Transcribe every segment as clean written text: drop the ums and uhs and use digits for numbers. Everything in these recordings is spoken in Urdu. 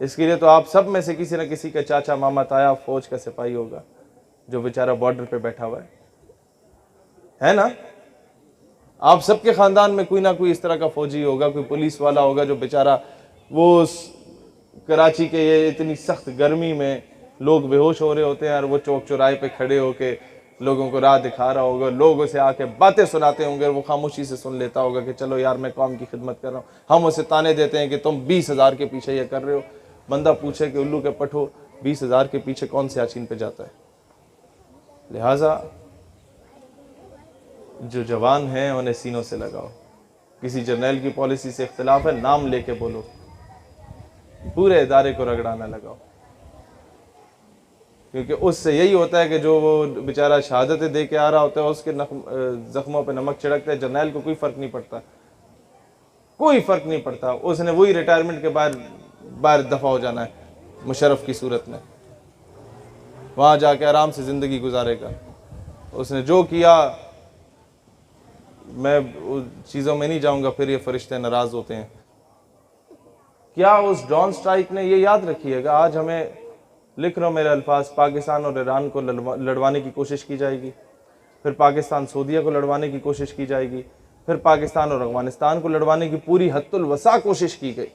اس کے لیے تو آپ سب میں سے کسی نہ کسی کا چاچا ماما تایا فوج کا سپاہی ہوگا جو بیچارہ بارڈر پہ بیٹھا ہوا ہے نا؟ آپ سب کے خاندان میں کوئی نہ کوئی اس طرح کا فوجی ہوگا، کوئی پولیس والا ہوگا جو بیچارہ وہ کراچی کے یہ اتنی سخت گرمی میں لوگ بے ہوش ہو رہے ہوتے ہیں اور وہ چوک چوراہے پہ کھڑے ہو کے لوگوں کو راہ دکھا رہا ہوگا، لوگوں سے آ کے باتیں سناتے ہوں گے، وہ خاموشی سے سن لیتا ہوگا کہ چلو یار میں قوم کی خدمت کر رہا ہوں۔ ہم اسے تانے دیتے ہیں کہ تم 20,000 کے پیچھے یہ کر رہے ہو۔ بندہ پوچھے کہ الو کے پٹھو 20,000 کے پیچھے کون سیاچین پہ جاتا ہے؟ لہٰذا جو جوان ہیں انہیں سینوں سے لگاؤ۔ کسی جرنیل کی پالیسی سے اختلاف ہے، نام لے کے بولو، پورے ادارے کو رگڑانا لگاؤ، کیونکہ اس سے یہی ہوتا ہے کہ جو وہ بیچارہ شہادتیں دے کے آ رہا ہوتا ہے اس کے زخموں پہ نمک چھڑکتا ہے۔ جرنیل کو کوئی فرق نہیں پڑتا، کوئی فرق نہیں پڑتا، اس نے وہی ریٹائرمنٹ کے باہر دفع ہو جانا ہے مشرف کی صورت میں، وہاں جا کے آرام سے زندگی گزارے گا۔ اس نے جو کیا، میں چیزوں میں نہیں جاؤں گا، پھر یہ فرشتے ناراض ہوتے ہیں۔ کیا اس ڈرون سٹرائک نے، یہ یاد رکھیے گا، آج ہمیں لکھ رہا ہوں میرے الفاظ، پاکستان اور ایران کو لڑوانے کی کوشش کی جائے گی، پھر پاکستان سعودیہ کو لڑوانے کی کوشش کی جائے گی، پھر پاکستان اور افغانستان کو لڑوانے کی پوری حد الوسع کوشش کی گئی۔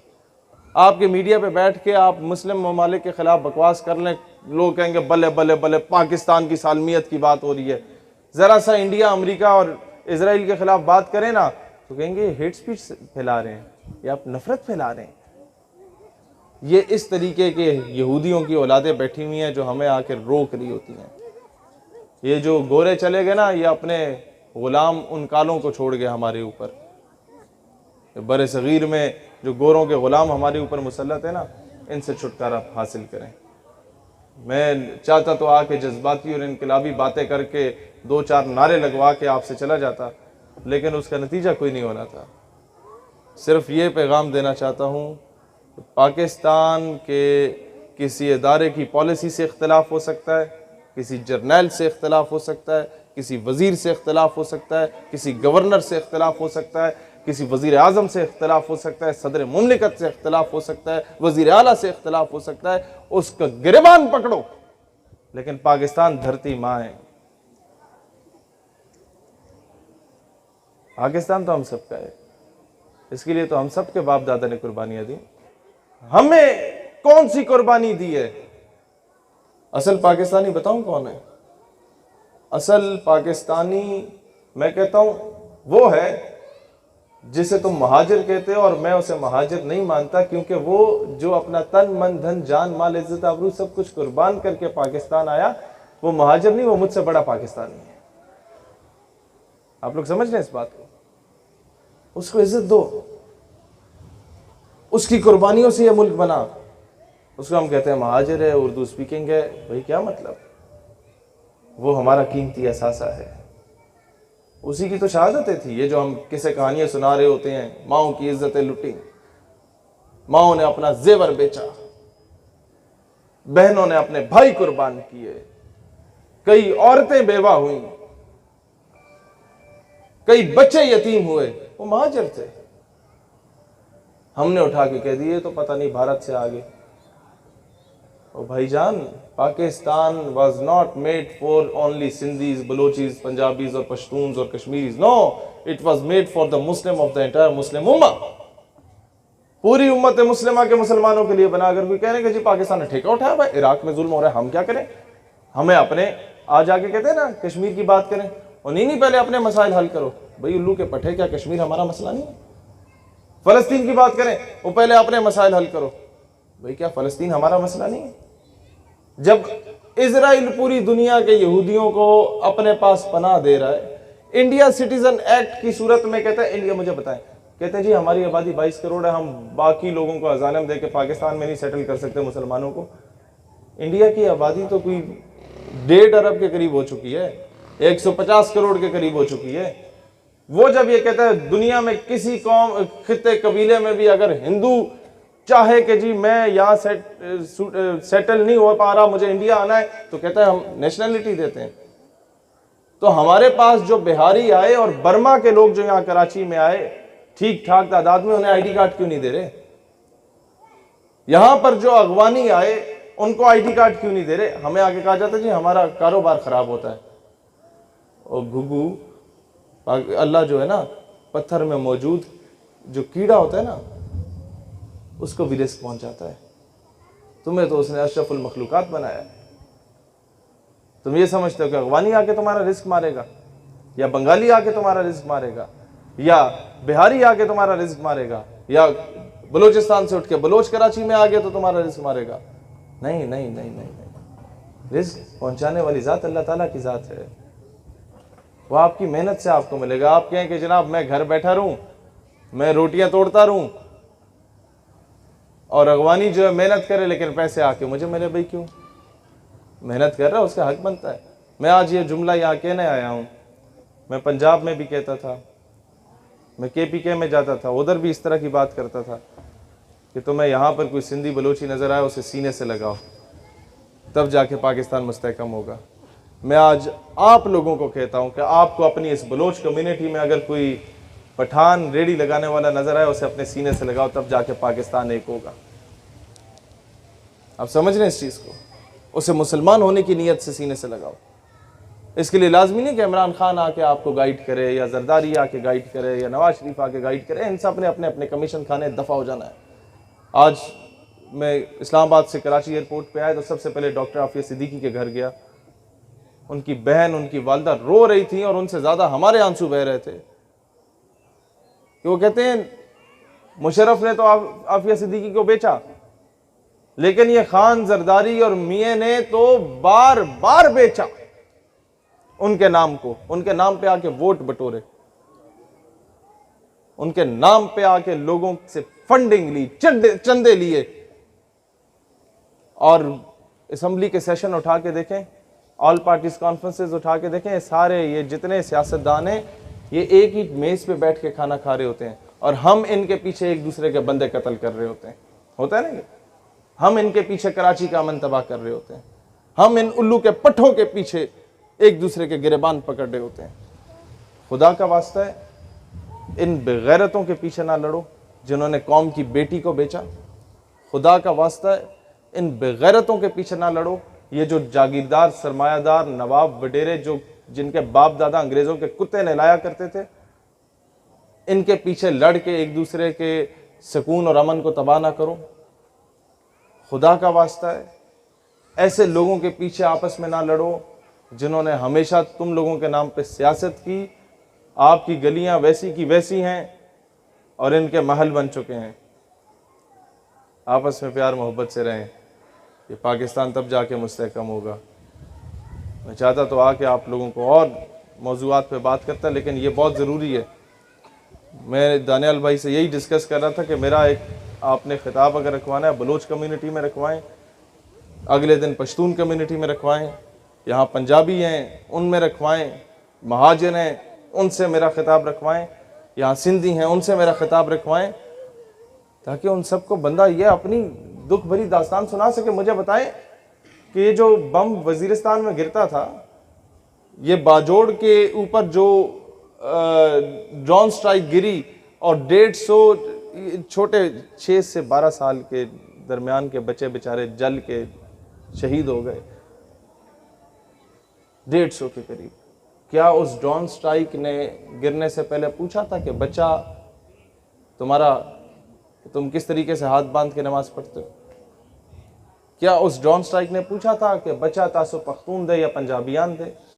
آپ کے میڈیا پہ بیٹھ کے آپ مسلم ممالک کے خلاف بکواس کر لیں، لوگ کہیں گے بلے بلے بلے پاکستان کی سالمیت کی بات ہو رہی ہے۔ ذرا سا انڈیا، امریکہ اور اسرائیل کے خلاف بات کریں نا تو کہیں گے ہیٹ سپیچ پھیلا رہے ہیں یا آپ نفرت پھیلا رہے ہیں۔ یہ اس طریقے کے یہودیوں کی اولادیں بیٹھی ہوئی ہیں جو ہمیں آ کے روک رہی ہوتی ہیں۔ یہ جو گورے چلے گئے نا، یہ اپنے غلام ان کالوں کو چھوڑ گئے ہمارے اوپر۔ بر صغیر میں جو گوروں کے غلام ہمارے اوپر مسلط ہیں نا، ان سے چھٹکارا حاصل کریں۔ میں چاہتا تو آ کے جذباتی اور انقلابی باتیں کر کے 2-4 نعرے لگوا کے آپ سے چلا جاتا، لیکن اس کا نتیجہ کوئی نہیں ہونا تھا۔ صرف یہ پیغام دینا چاہتا ہوں، پاکستان کے کسی ادارے کی پالیسی سے اختلاف ہو سکتا ہے، کسی جرنیل سے اختلاف ہو سکتا ہے، کسی وزیر سے اختلاف ہو سکتا ہے، کسی گورنر سے اختلاف ہو سکتا ہے، کسی وزیر اعظم سے اختلاف ہو سکتا ہے، صدر مملکت سے اختلاف ہو سکتا ہے، وزیر اعلیٰ سے اختلاف ہو سکتا ہے، اس کا گریبان پکڑو، لیکن پاکستان دھرتی ماں ہے۔ پاکستان تو ہم سب کا ہے، اس کے لیے تو ہم سب کے باپ دادا نے قربانیاں دی۔ ہمیں کون سی قربانی دی ہے؟ اصل پاکستانی بتاؤں کون ہے؟ اصل پاکستانی میں کہتا ہوں وہ ہے جسے تم مہاجر کہتے ہو، اور میں اسے مہاجر نہیں مانتا، کیونکہ وہ جو اپنا تن من دھن جان مال عزت آبرو سب کچھ قربان کر کے پاکستان آیا، وہ مہاجر نہیں، وہ مجھ سے بڑا پاکستانی ہے۔ آپ لوگ سمجھ رہے ہیں اس بات کو؟ اس کو عزت دو، اس کی قربانیوں سے یہ ملک بنا۔ اس کو ہم کہتے ہیں مہاجر ہے، اردو سپیکنگ ہے، بھئی کیا مطلب؟ وہ ہمارا قیمتی اثاثہ ہے، اسی کی تو شہادتیں تھی۔ یہ جو ہم کسے کہانیاں سنا رہے ہوتے ہیں، ماؤں کی عزتیں لٹیں، ماؤں نے اپنا زیور بیچا، بہنوں نے اپنے بھائی قربان کیے، کئی عورتیں بیوہ ہوئیں، کئی بچے یتیم ہوئے، وہ مہاجر تھے۔ ہم نے اٹھا کے کہہ دیے تو پتہ نہیں بھارت سے آگے۔ او بھائی جان، Pakistan was not made for only Sindhis, Balochis, Punjabis اور Pashtuns اور Kashmiris. No, it was made for the Muslim of the entire Muslim Ummah. پوری امت مسلمہ کے مسلمانوں کے لیے بنا۔ اگر کوئی کہنے کہ جی پاکستان نے ٹھیکہ اٹھایا بھائی، عراق میں ظلم ہو رہا ہے، ہم کیا کریں؟ ہمیں اپنے آج آگے کہتے ہیں نا کشمیر کی بات کریں، اور نہیں پہلے اپنے مسائل حل کرو۔ بھئی الو کے پٹھے، کیا کشمیر ہمارا مسئلہ نہیں ہے؟ فلسطین کی بات کریں، وہ پہلے اپنے مسائل حل کرو۔ بھئی کیا فلسطین ہمارا مسئلہ نہیں ہے؟ جب اسرائیل پوری دنیا کے یہودیوں کو اپنے پاس پناہ دے رہا ہے، انڈیا سٹیزن ایکٹ کی صورت میں کہتا ہے، انڈیا مجھے بتائیں، کہتے ہیں جی ہماری آبادی 22 کروڑ ہے، ہم باقی لوگوں کو ازالم دے کے پاکستان میں نہیں سیٹل کر سکتے مسلمانوں کو۔ انڈیا کی آبادی تو کوئی 1.5 ارب کے قریب ہو چکی ہے، 150 کروڑ کے قریب ہو چکی ہے۔ وہ جب یہ کہتا ہے دنیا میں کسی قوم، خطے، قبیلے میں بھی اگر ہندو چاہے کہ جی میں یہاں سیٹل نہیں ہو پا رہا، مجھے انڈیا آنا ہے، تو کہتا ہے ہم نیشنلٹی دیتے ہیں۔ تو ہمارے پاس جو بہاری آئے اور برما کے لوگ جو یہاں کراچی میں آئے ٹھیک ٹھاک تعداد میں، انہیں آئی ڈی کارڈ کیوں نہیں دے رہے؟ یہاں پر جو اغوانی آئے ان کو آئی ڈی کارڈ کیوں نہیں دے رہے؟ ہمیں آگے کہا جاتا ہے جی ہمارا کاروبار خراب ہوتا ہے. اور گھگو اللہ جو ہے نا پتھر میں موجود جو کیڑا ہوتا ہے نا اس کو بھی رزق پہنچاتا ہے. تمہیں تو اس نے اشرف المخلوقات بنایا ہے. تم یہ سمجھتے ہو کہ اغوانی آ کے تمہارا رزق مارے گا، یا بنگالی آ کے تمہارا رزق مارے گا، یا بہاری آ کے تمہارا رزق مارے گا، یا بلوچستان سے اٹھ کے بلوچ کراچی میں آ گیا تو تمہارا رزق مارے گا؟ نہیں نہیں نہیں نہیں نہیں. رزق پہنچانے والی ذات اللہ تعالیٰ کی ذات ہے. وہ آپ کی محنت سے آپ کو ملے گا. آپ کہیں کہ جناب میں گھر بیٹھا رہوں، میں روٹیاں توڑتا رہوں، اور اغوانی جو ہے محنت کرے لیکن پیسے آ کے مجھے ملے. بھائی کیوں؟ محنت کر رہا ہے اس کا حق بنتا ہے. میں آج یہ جملہ یہاں کہنے آیا ہوں، میں پنجاب میں بھی کہتا تھا، میں کے پی کے میں جاتا تھا، ادھر بھی اس طرح کی بات کرتا تھا کہ تمہیں یہاں پر کوئی سندھی بلوچی نظر آئے اسے سینے سے لگاؤ، تب جا کے پاکستان مستحکم ہوگا. میں آج آپ لوگوں کو کہتا ہوں کہ آپ کو اپنی اس بلوچ کمیونٹی میں اگر کوئی پٹھان ریڑھی لگانے والا نظر آئے اسے اپنے سینے سے لگاؤ، تب جا کے پاکستان ایک ہوگا. آپ سمجھ رہے ہیں اس چیز کو؟ اسے مسلمان ہونے کی نیت سے سینے سے لگاؤ. اس کے لیے لازمی نہیں کہ عمران خان آ کے آپ کو گائیڈ کرے، یا زرداری آ کے گائیڈ کرے، یا نواز شریف آ کے گائیڈ کرے. ان سب نے اپنے اپنے کمیشن کھانے دفع ہو جانا ہے. آج میں اسلام آباد سے کراچی ایئرپورٹ پہ آیا تو سب سے پہلے ڈاکٹر عافیہ صدیقی کے گھر گیا. ان کی بہن، ان کی والدہ رو رہی تھیں، اور ان سے زیادہ ہمارے آنسو بہ رہے تھے کہ وہ کہتے ہیں مشرف نے تو عافیہ صدیقی کو بیچا، لیکن یہ خان زرداری اور میاں نے تو بار بار بیچا ان کے نام کو. ان کے نام پہ آ کے ووٹ بٹورے، ان کے نام پہ آ کے لوگوں سے فنڈنگ لی، چندے لیے. اور اسمبلی کے سیشن اٹھا کے دیکھیں، آل پارٹیز کانفرنسز اٹھا کے دیکھیں، سارے یہ جتنے سیاستدان ہیں یہ ایک ہی میز پہ بیٹھ کے کھانا کھا رہے ہوتے ہیں، اور ہم ان کے پیچھے ایک دوسرے کے بندے قتل کر رہے ہوتے ہیں. ہوتا ہے نا یہ؟ ہم ان کے پیچھے کراچی کا امن تباہ کر رہے ہوتے ہیں. ہم ان الو کے پٹھوں کے پیچھے ایک دوسرے کے گریبان پکڑ رہے ہوتے ہیں. خدا کا واسطہ ہے ان بغیرتوں کے پیچھے نہ لڑو جنہوں نے قوم کی بیٹی کو بیچا. خدا کا واسطہ ہے ان بغیرتوں کے پیچھے نہ لڑو. یہ جو جاگیردار، سرمایہ دار، نواب وڈیرے جن کے باپ دادا انگریزوں کے کتے نہلایا کرتے تھے، ان کے پیچھے لڑ کے ایک دوسرے کے سکون اور امن کو تباہ نہ کرو. خدا کا واسطہ ہے ایسے لوگوں کے پیچھے آپس میں نہ لڑو جنہوں نے ہمیشہ تم لوگوں کے نام پہ سیاست کی. آپ کی گلیاں ویسی کی ویسی ہیں اور ان کے محل بن چکے ہیں. آپس میں پیار محبت سے رہیں. یہ پاکستان تب جا کے مستحکم ہوگا. میں چاہتا تو آ کے آپ لوگوں کو اور موضوعات پہ بات کرتا، لیکن یہ بہت ضروری ہے. میں دانیال بھائی سے یہی ڈسکس کر رہا تھا کہ میرا ایک آپ نے خطاب اگر رکھوانا ہے بلوچ کمیونٹی میں رکھوائیں، اگلے دن پشتون کمیونٹی میں رکھوائیں، یہاں پنجابی ہیں ان میں رکھوائیں، مہاجر ہیں ان سے میرا خطاب رکھوائیں، یہاں سندھی ہیں ان سے میرا خطاب رکھوائیں، تاکہ ان سب کو بندہ یہ اپنی دکھ بھری داستان سنا سکے. مجھے بتائیں کہ یہ جو بم وزیرستان میں گرتا تھا، یہ باجوڑ کے اوپر جو ڈرون سٹرائک گری اور 150 چھوٹے 6 سے 12 سال کے درمیان کے بچے بیچارے جل کے شہید ہو گئے، 150 کے قریب. کیا اس ڈرون سٹرائک نے گرنے سے پہلے پوچھا تھا کہ بچہ تمہارا تم کس طریقے سے ہاتھ باندھ کے نماز پڑھتے ہو؟ کیا اس ڈرون سٹرائک نے پوچھا تھا کہ بچہ تاسو پختون دے یا پنجابیان دے؟